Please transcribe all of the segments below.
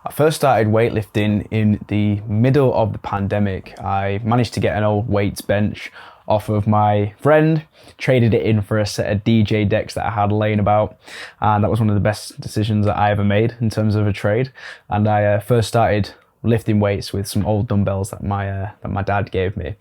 I first started weightlifting in the middle of the pandemic. I managed to get an old weights bench off of my friend, traded it in for a set of DJ decks that I had laying about, and that was one of the best decisions that I ever made in terms of a trade. And I first started lifting weights with some old dumbbells that my dad gave me.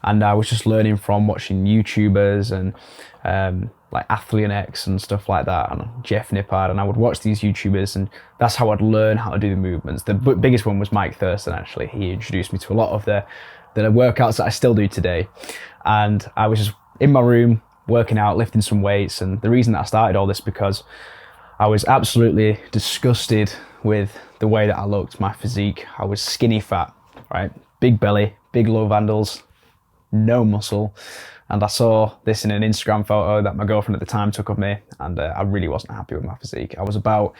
And I was just learning from watching YouTubers and like Athlean and stuff like that, and Jeff Nippard, and I would watch these YouTubers, and that's how I'd learn how to do the movements. The biggest one was Mike Thurston, actually. He introduced me to a lot of the workouts that I still do today. And I was just in my room working out, lifting some weights, and the reason that I started all this because I was absolutely disgusted with the way that I looked, my physique. I was skinny fat, right? Big belly, big low vandals, no muscle. And I saw this in an Instagram photo that my girlfriend at the time took of me, and I really wasn't happy with my physique. I was about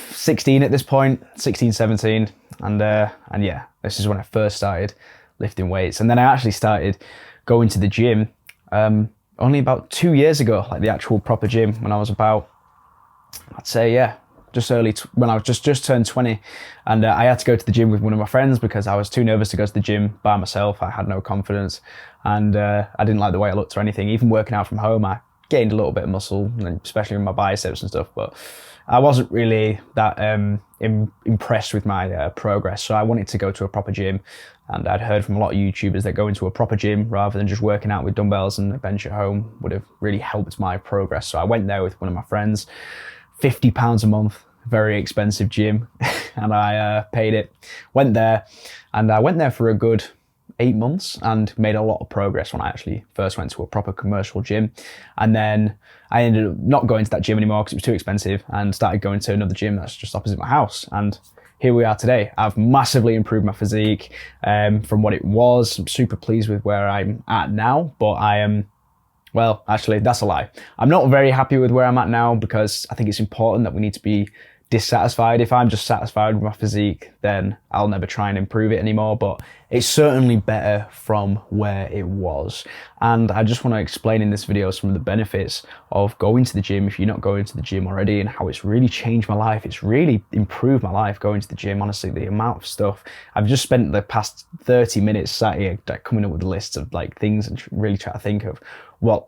16 at this point, 16, 17, and yeah, this is when I first started lifting weights. And then I actually started going to the gym only about 2 years ago, like the actual proper gym, when I was about, I'd say, yeah, just early, when I was just turned 20, and I had to go to the gym with one of my friends because I was too nervous to go to the gym by myself. I had no confidence, and I didn't like the way I looked or anything. Even working out from home, I gained a little bit of muscle, especially in my biceps and stuff, but I wasn't really that impressed with my progress. So I wanted to go to a proper gym, and I'd heard from a lot of YouTubers that going to a proper gym rather than just working out with dumbbells and a bench at home would have really helped my progress. So I went there with one of my friends. £50 a month, very expensive gym, and I paid it, went there, and I went there for a good 8 months and made a lot of progress when I actually first went to a proper commercial gym. And then I ended up not going to that gym anymore because it was too expensive, and started going to another gym that's just opposite my house. And here we are today. I've massively improved my physique from what it was. I'm super pleased with where I'm at now, but I am, well, actually, that's a lie. I'm not very happy with where I'm at now because I think it's important that we need to be dissatisfied. If I'm just satisfied with my physique, then I'll never try and improve it anymore, but it's certainly better from where it was. And I just want to explain in this video some of the benefits of going to the gym if you're not going to the gym already, and how it's really changed my life. It's really improved my life going to the gym. Honestly, the amount of stuff I've just spent the past 30 minutes sat here coming up with lists of like things and really try to think of what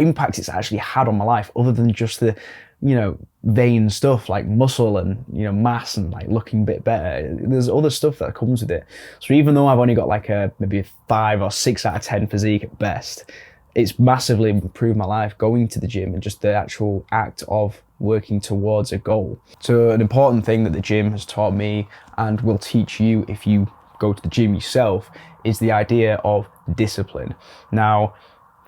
impact it's actually had on my life, other than just the, you know, vain stuff like muscle and, you know, mass and like looking a bit better. There's other stuff that comes with it. So even though I've only got like maybe a 5 or 6 out of 10 physique at best, it's massively improved my life going to the gym and just the actual act of working towards a goal. So an important thing that the gym has taught me, and will teach you if you go to the gym yourself, is the idea of discipline. Now,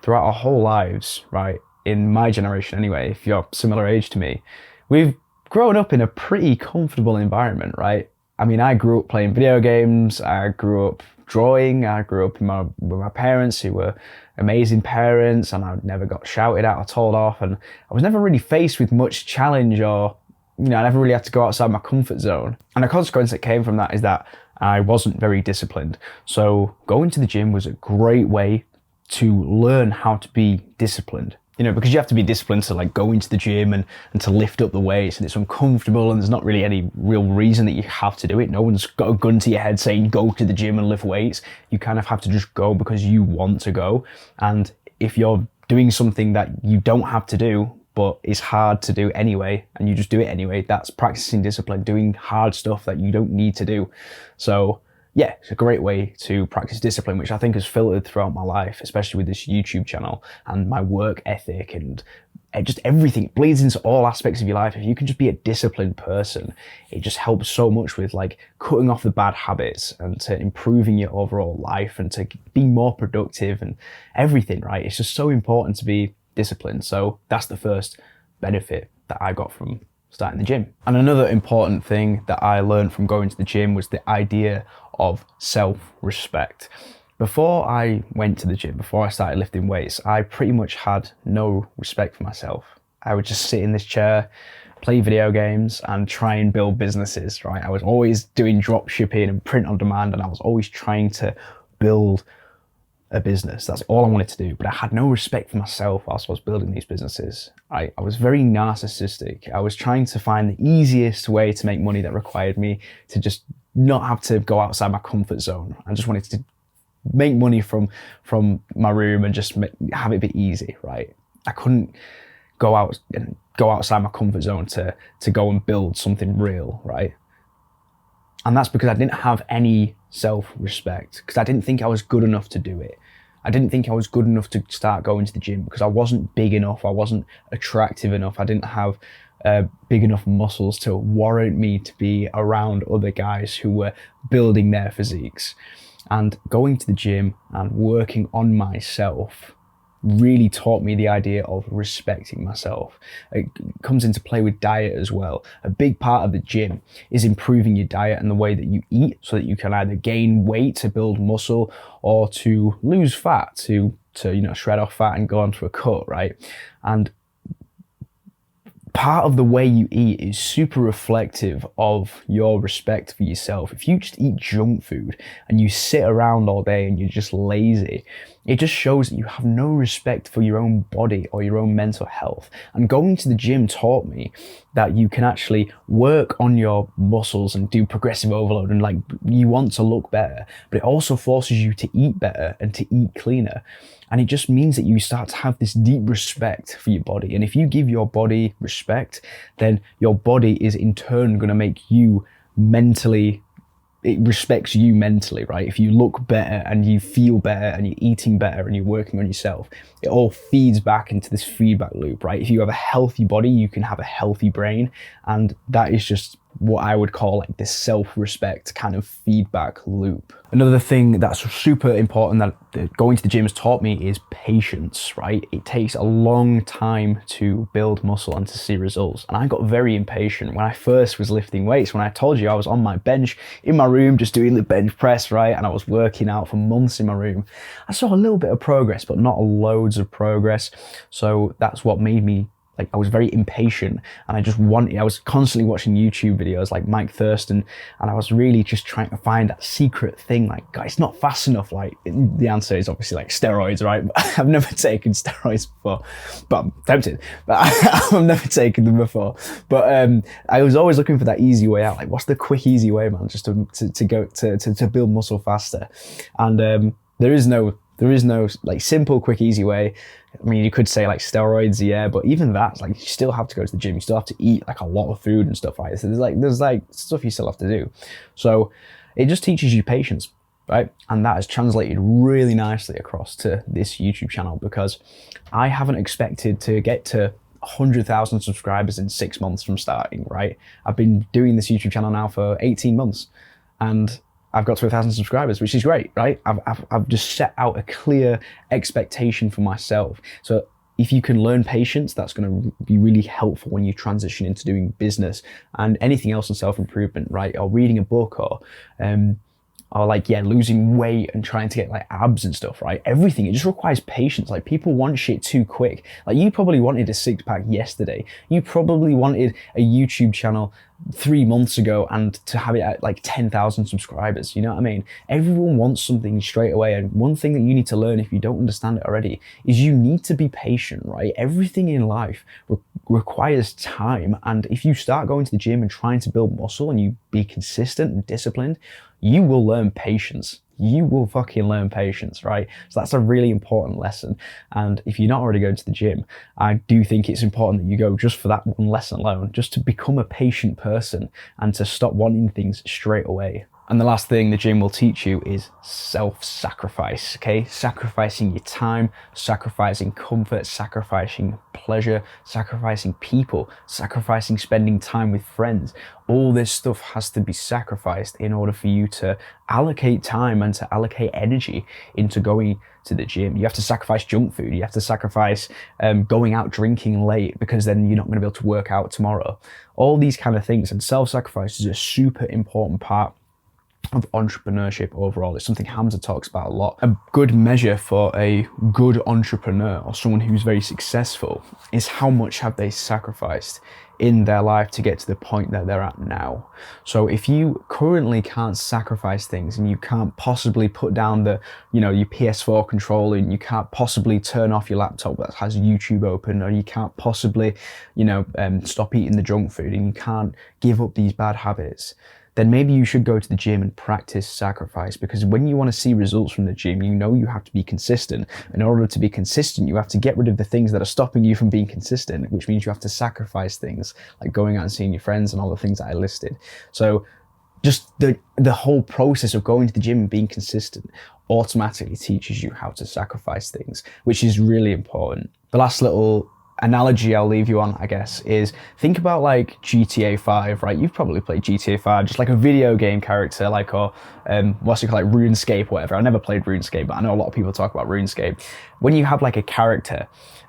throughout our whole lives, right, in my generation anyway, if you're similar age to me, we've grown up in a pretty comfortable environment, right? I mean, I grew up playing video games, I grew up drawing, I grew up with my parents who were amazing parents, and I never got shouted at or told off, and I was never really faced with much challenge, or, you know, I never really had to go outside my comfort zone. And a consequence that came from that is that I wasn't very disciplined. So going to the gym was a great way to learn how to be disciplined. You know, because you have to be disciplined to like go into the gym and to lift up the weights, and it's uncomfortable, and there's not really any real reason that you have to do it. No one's got a gun to your head saying go to the gym and lift weights. You kind of have to just go because you want to go. And if you're doing something that you don't have to do, but it's hard to do anyway, and you just do it anyway, that's practicing discipline, doing hard stuff that you don't need to do. So yeah, it's a great way to practice discipline, which I think has filtered throughout my life, especially with this YouTube channel and my work ethic, and just everything. It bleeds into all aspects of your life. If you can just be a disciplined person, it just helps so much with like cutting off the bad habits and to improving your overall life and to be more productive and everything, right? It's just so important to be disciplined. So that's the first benefit that I got from starting the gym. And another important thing that I learned from going to the gym was the idea of self-respect. Before I went to the gym, before I started lifting weights, I pretty much had no respect for myself. I would just sit in this chair, play video games, and try and build businesses, right? I was always doing drop shipping and print on demand, and I was always trying to build a business. That's all I wanted to do. But I had no respect for myself whilst I was building these businesses. I was very narcissistic. I was trying to find the easiest way to make money that required me to just not have to go outside my comfort zone. I just wanted to make money from my room and just have it be easy, right? I couldn't go outside my comfort zone to go and build something real, right? And that's because I didn't have any self-respect, because I didn't think I was good enough to do it. I didn't think I was good enough to start going to the gym because I wasn't big enough. I wasn't attractive enough. I didn't have big enough muscles to warrant me to be around other guys who were building their physiques. And going to the gym and working on myself really taught me the idea of respecting myself. It comes into play with diet as well. A big part of the gym is improving your diet and the way that you eat so that you can either gain weight to build muscle or to lose fat, to shred off fat and go onto a cut, right? And part of the way you eat is super reflective of your respect for yourself. If you just eat junk food and you sit around all day and you're just lazy, it just shows that you have no respect for your own body or your own mental health. And going to the gym taught me that you can actually work on your muscles and do progressive overload and you want to look better, but it also forces you to eat better and to eat cleaner. And it just means that you start to have this deep respect for your body. And if you give your body respect, then your body is in turn going to make you it respects you mentally, right? If you look better and you feel better and you're eating better and you're working on yourself, it all feeds back into this feedback loop, right? If you have a healthy body, you can have a healthy brain. And that is just what I would call this self-respect kind of feedback loop. Another thing that's super important that going to the gym has taught me is patience, right? It takes a long time to build muscle and to see results. And I got very impatient when I first was lifting weights. When I told you I was on my bench in my room, just doing the bench press, right? And I was working out for months in my room. I saw a little bit of progress, but not loads of progress. So that's what made me I was very impatient, and I was constantly watching YouTube videos like Mike Thurston, and I was really just trying to find that secret thing, God, it's not fast enough. The answer is obviously steroids, right? I've never taken steroids before, but I'm tempted, but I've never taken them before. But I was always looking for that easy way out. What's the quick, easy way, man, just to build muscle faster? And there is no simple, quick, easy way. I mean, you could say steroids, yeah, but even that, you still have to go to the gym. You still have to eat a lot of food and stuff like this. So there's stuff you still have to do. So it just teaches you patience, right? And that has translated really nicely across to this YouTube channel, because I haven't expected to get to 100,000 subscribers in 6 months from starting, right? I've been doing this YouTube channel now for 18 months, and I've got to 1,000 subscribers, which is great, right? I've just set out a clear expectation for myself. So if you can learn patience, that's going to be really helpful when you transition into doing business and anything else in self-improvement, right? Or reading a book, or losing weight and trying to get abs and stuff, right? Everything, it just requires patience. People want shit too quick. You probably wanted a 6-pack yesterday. You probably wanted a YouTube channel 3 months ago and to have it at 10,000 subscribers. You know what I mean? Everyone wants something straight away. And one thing that you need to learn, if you don't understand it already, is you need to be patient, right? Everything in life requires time. And if you start going to the gym and trying to build muscle and you be consistent and disciplined, you will learn patience. You will fucking learn patience, right? So that's a really important lesson. And if you're not already going to the gym, I do think it's important that you go just for that one lesson alone, just to become a patient person and to stop wanting things straight away. And the last thing the gym will teach you is self-sacrifice, okay? Sacrificing your time, sacrificing comfort, sacrificing pleasure, sacrificing people, sacrificing spending time with friends. All this stuff has to be sacrificed in order for you to allocate time and to allocate energy into going to the gym. You have to sacrifice junk food. You have to sacrifice going out drinking late, because then you're not going to be able to work out tomorrow. All these kind of things, and self-sacrifice is a super important part of entrepreneurship overall. It's something Hamza talks about a lot. A good measure for a good entrepreneur or someone who's very successful is how much have they sacrificed in their life to get to the point that they're at now. So if you currently can't sacrifice things and you can't possibly put down the, your PS4 controller, and you can't possibly turn off your laptop that has YouTube open, or you can't possibly, stop eating the junk food, and you can't give up these bad habits, then maybe you should go to the gym and practice sacrifice. Because when you want to see results from the gym, you have to be consistent. In order to be consistent, you have to get rid of the things that are stopping you from being consistent, which means you have to sacrifice things like going out and seeing your friends and all the things that I listed. So just the whole process of going to the gym and being consistent automatically teaches you how to sacrifice things, which is really important. The last little analogy I'll leave you on, I guess, is think about like GTA 5, right? You've probably played GTA 5, just like a video game character, like, or what's it called, like RuneScape or whatever. I never played RuneScape, but I know a lot of people talk about RuneScape. When you have like a character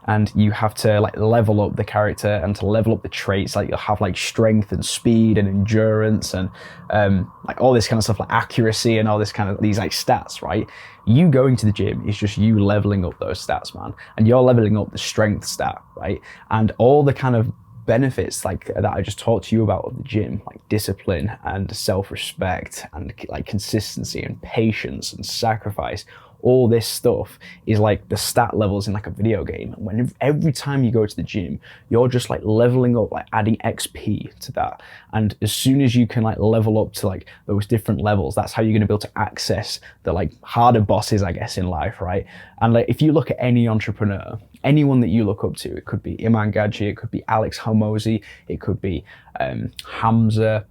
and you have to like level up the character and to level up the traits, like you'll have like strength and speed and endurance and like all this kind of stuff, like accuracy and all this kind of these like stats, right? You going to the gym is just you leveling up those stats, man. And you're leveling up the strength stat, right? And all the kind of benefits like that I just talked to you about of the gym, like discipline and self-respect and like consistency and patience and sacrifice, all this stuff is like the stat levels in like a video game. And when every time you go to the gym, you're just like leveling up, like adding XP to that. And as soon as you can like level up to like those different levels, that's how you're going to be able to access the like harder bosses, I guess, in life, right? And like if you look at any entrepreneur, anyone that you look up to, it could be Iman Gadzhi, it could be Alex Hormozi, it could be Hamza,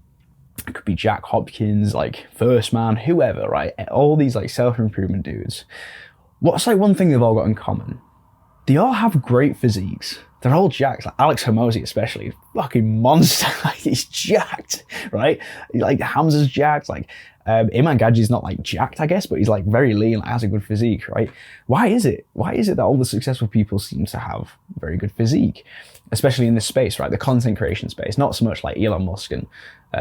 it could be Jack Hopkins, like First Man, whoever, right? All these like self-improvement dudes. What's like one thing they've all got in common? They all have great physiques. They're all jacked. Like Alex Hormozi especially, fucking monster. Like he's jacked, right? Like Hamza's jacked. Like Iman Gadzhi's not like jacked, I guess, but he's like very lean, like has a good physique, right? Why is it? Why is it that all the successful people seem to have very good physique? Especially in this space, right? The content creation space, not so much like Elon Musk and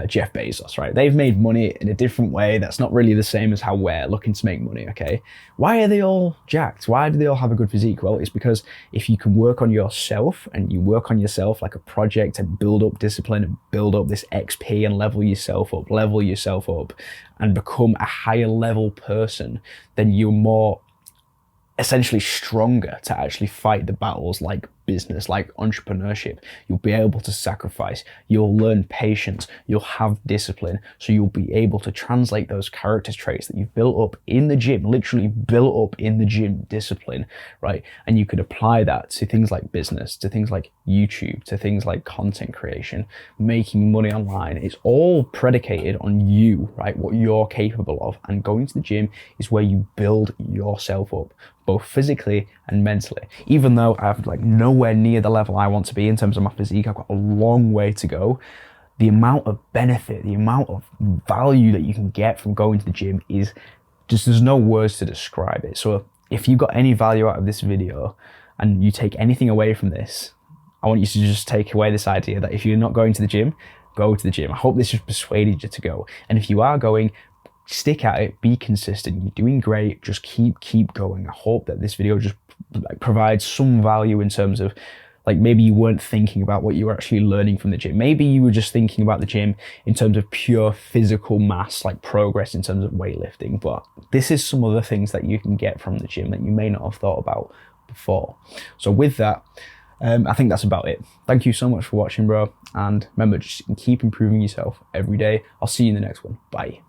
Jeff Bezos, right? They've made money in a different way that's not really the same as how we're looking to make money, okay? Why are they all jacked? Why do they all have a good physique? Well, it's because if you can work on yourself and you work on yourself like a project and build up discipline and build up this XP and level yourself up and become a higher level person, then you're more essentially stronger to actually fight the battles like business, like entrepreneurship. You'll be able to sacrifice, you'll learn patience, you'll have discipline, so you'll be able to translate those character traits that you've built up in the gym, literally built up in the gym, discipline, right? And you could apply that to things like business, to things like YouTube, to things like content creation, making money online. It's all predicated on you, right? What you're capable of. And going to the gym is where you build yourself up, both physically and mentally. Even though I've like nowhere near the level I want to be in terms of my physique, I've got a long way to go. The amount of benefit, the amount of value that you can get from going to the gym is just, there's no words to describe it. So if you got any value out of this video and you take anything away from this, I want you to just take away this idea that if you're not going to the gym, go to the gym. I hope this has persuaded you to go. And if you are going, stick at it, be consistent. You're doing great. Just keep going. I hope that this video just like provides some value in terms of like maybe you weren't thinking about what you were actually learning from the gym. Maybe you were just thinking about the gym in terms of pure physical mass, like progress in terms of weightlifting. But this is some of the things that you can get from the gym that you may not have thought about before. So with that, I think that's about it. Thank you so much for watching, bro. And remember, just keep improving yourself every day. I'll see you in the next one. Bye.